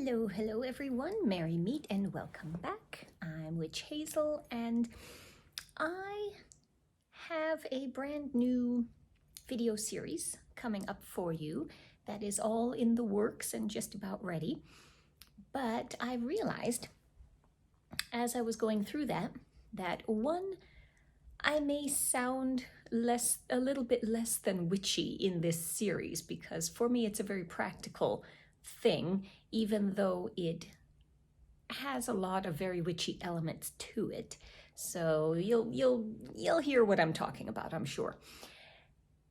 Hello everyone. Merry meet and welcome back. I'm Witch Hazel and I have a brand new video series coming up for you that is all in the works and just about ready. But I realized as I was going through that one, I may sound a little bit less than witchy in this series because for me it's a very practical thing, even though it has a lot of very witchy elements to it. So you'll hear what I'm talking about, I'm sure.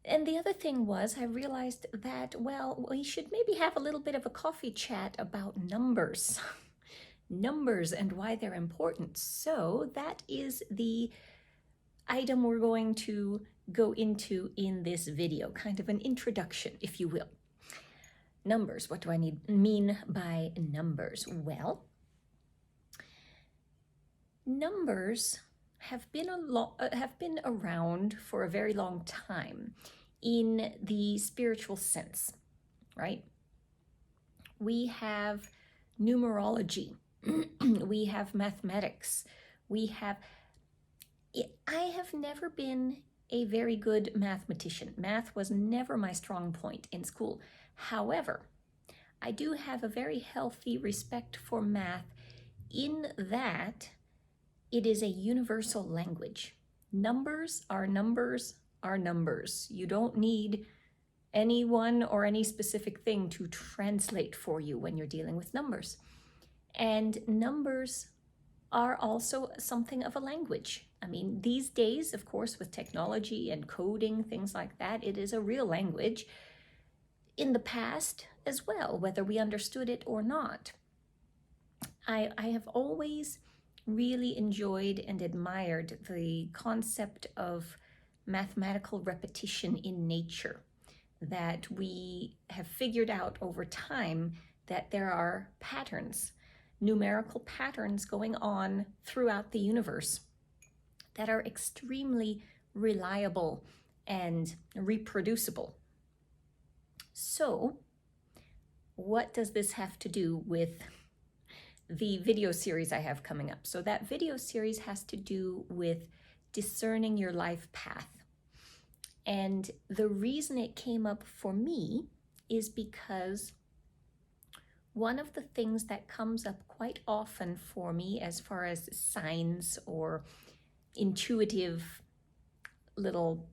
And the other thing was I realized that, well, we should maybe have a little bit of a coffee chat about numbers. Numbers and why they're important. So that is the item we're going to go into in this video, kind of an introduction, if you will. Numbers, what do I mean by numbers? Well, numbers have been around for a very long time in the spiritual sense, right? We have numerology, we have mathematics, I have never been a very good mathematician. Math was never my strong point in school. However, I do have a very healthy respect for math in that it is a universal language. Numbers are numbers are numbers. You don't need anyone or any specific thing to translate for you when you're dealing with numbers. And numbers are also something of a language. I mean, these days, of course, with technology and coding, things like that, it is a real language. In the past as well, whether we understood it or not. I have always really enjoyed and admired the concept of mathematical repetition in nature, that we have figured out over time that there are patterns, numerical patterns going on throughout the universe that are extremely reliable and reproducible. So, what does this have to do with the video series I have coming up? So that video series has to do with discerning your life path. And the reason it came up for me is because one of the things that comes up quite often for me as far as signs or intuitive little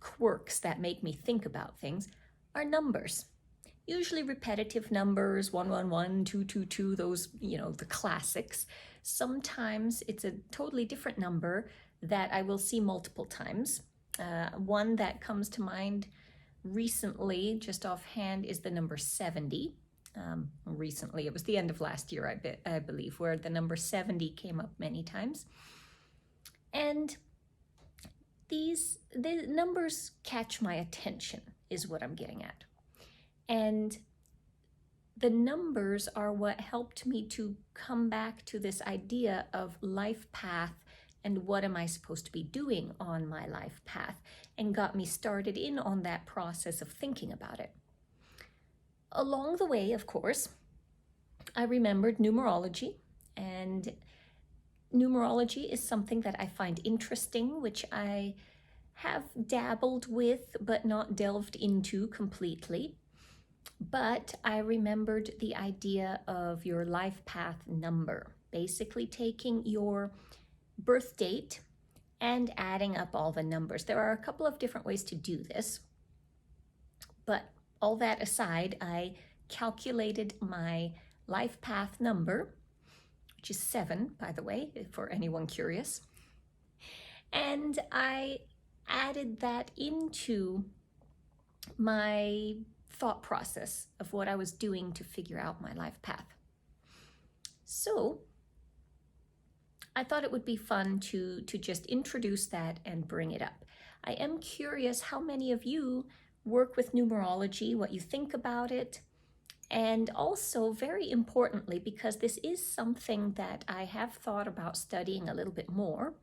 quirks that make me think about things are numbers. Usually repetitive numbers, 111, 222, those, the classics. Sometimes it's a totally different number that I will see multiple times. One that comes to mind recently, just offhand, is the number 70. Recently, it was the end of last year, I believe, where the number 70 came up many times. And the numbers catch my attention, is what I'm getting at. And the numbers are what helped me to come back to this idea of life path and what am I supposed to be doing on my life path, and got me started in on that process of thinking about it. Along the way, of course, I remembered numerology, and numerology is something that I find interesting, which I have dabbled with but not delved into completely. But I remembered the idea of your life path number, basically taking your birth date and adding up all the numbers. There are a couple of different ways to do this, but all that aside, I calculated my life path number, which is 7, by the way, for anyone curious. And I added that into my thought process of what I was doing to figure out my life path. So I thought it would be fun to just introduce that and bring it up. I am curious how many of you work with numerology, what you think about it, and also, very importantly, because this is something that I have thought about studying a little bit more,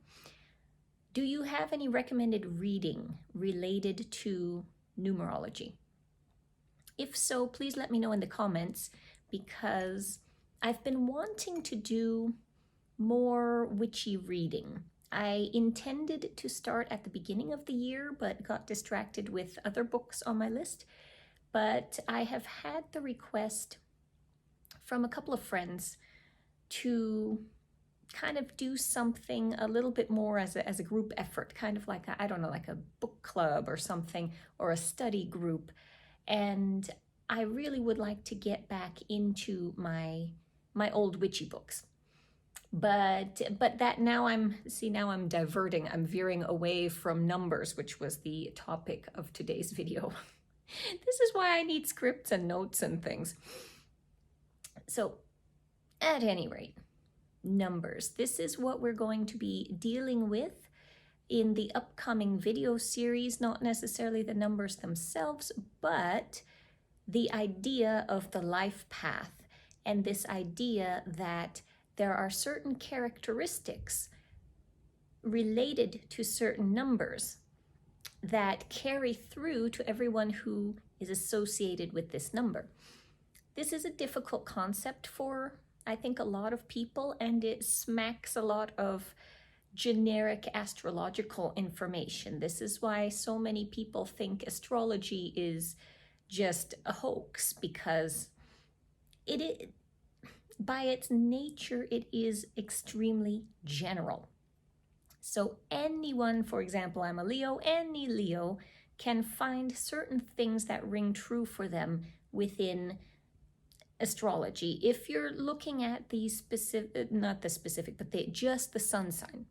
do you have any recommended reading related to numerology? If so, please let me know in the comments, because I've been wanting to do more witchy reading. I intended to start at the beginning of the year, but got distracted with other books on my list. But I have had the request from a couple of friends to kind of do something a little bit more as a group effort, kind of like, I don't know, like a book club or something, or a study group. And I really would like to get back into my old witchy books. But that now I'm diverting. I'm veering away from numbers, which was the topic of today's video. This is why I need scripts and notes and things. So at any rate, numbers. This is what we're going to be dealing with in the upcoming video series, not necessarily the numbers themselves, but the idea of the life path, and this idea that there are certain characteristics related to certain numbers that carry through to everyone who is associated with this number. This is a difficult concept for, I think, a lot of people, and it smacks a lot of generic astrological information. This is why so many people think astrology is just a hoax, because it is, by its nature, it is extremely general. So anyone, for example, I'm a Leo, any Leo can find certain things that ring true for them within astrology. If you're looking at the specific, not the specific, but just the sun sign.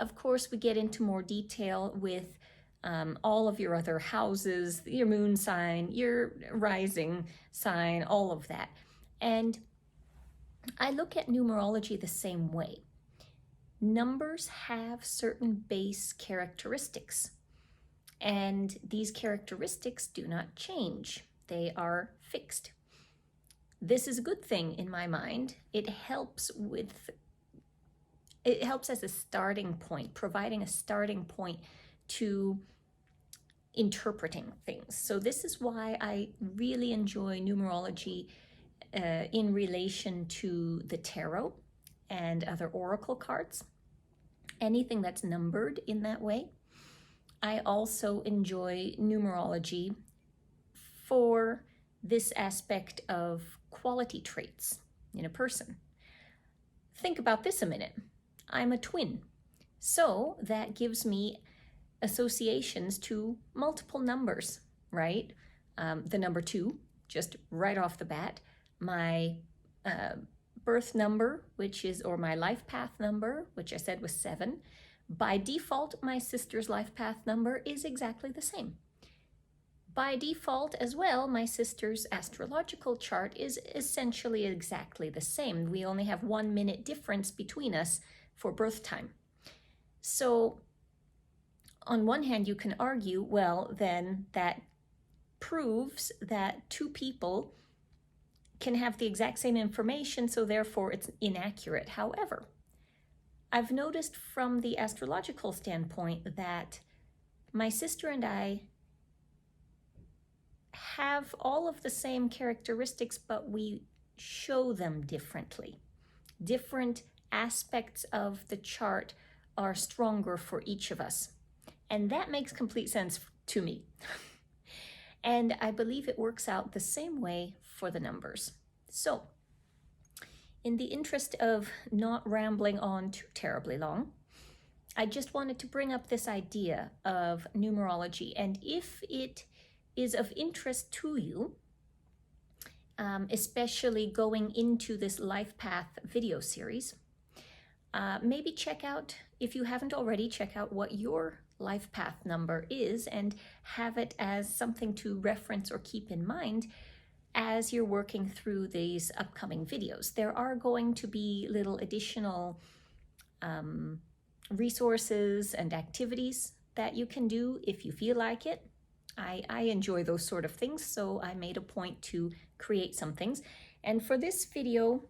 Of course, we get into more detail with all of your other houses, your moon sign, your rising sign, all of that. And I look at numerology the same way. Numbers have certain base characteristics, and these characteristics do not change. They are fixed. This is a good thing in my mind. It helps as a starting point, providing a starting point to interpreting things. So this is why I really enjoy numerology in relation to the tarot and other oracle cards, anything that's numbered in that way. I also enjoy numerology for this aspect of quality traits in a person. Think about this a minute. I'm a twin, so that gives me associations to multiple numbers, right? The number 2, just right off the bat, my birth number, or my life path number, which I said was 7. By default, my sister's life path number is exactly the same. By default as well, my sister's astrological chart is essentially exactly the same. We only have 1 minute difference between us for birth time. So on one hand, you can argue, well, then that proves that 2 people can have the exact same information, so therefore it's inaccurate. However, I've noticed from the astrological standpoint that my sister and I have all of the same characteristics, but we show them differently. Different aspects of the chart are stronger for each of us. And that makes complete sense to me. And I believe it works out the same way for the numbers. So, in the interest of not rambling on too terribly long, I just wanted to bring up this idea of numerology. And if it is of interest to you, especially going into this life path video series, maybe check out, if you haven't already, check out what your life path number is and have it as something to reference or keep in mind as you're working through these upcoming videos. There are going to be little additional resources and activities that you can do if you feel like it. I enjoy those sort of things, so I made a point to create some things. And for this video,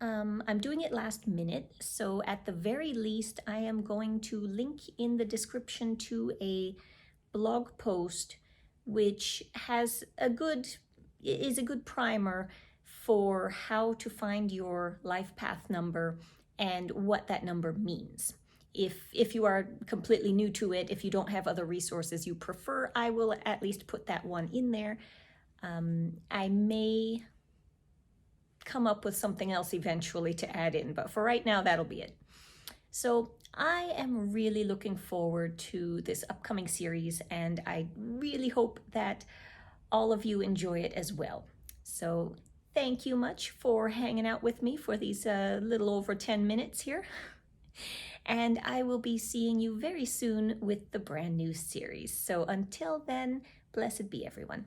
I'm doing it last minute, so at the very least, I am going to link in the description to a blog post which is a good primer for how to find your life path number and what that number means. If you are completely new to it, if you don't have other resources you prefer, I will at least put that one in there. I may come up with something else eventually to add in, but for right now, that'll be it. So I am really looking forward to this upcoming series, and I really hope that all of you enjoy it as well. So thank you much for hanging out with me for these little over 10 minutes here. And I will be seeing you very soon with the brand new series. So until then, blessed be everyone.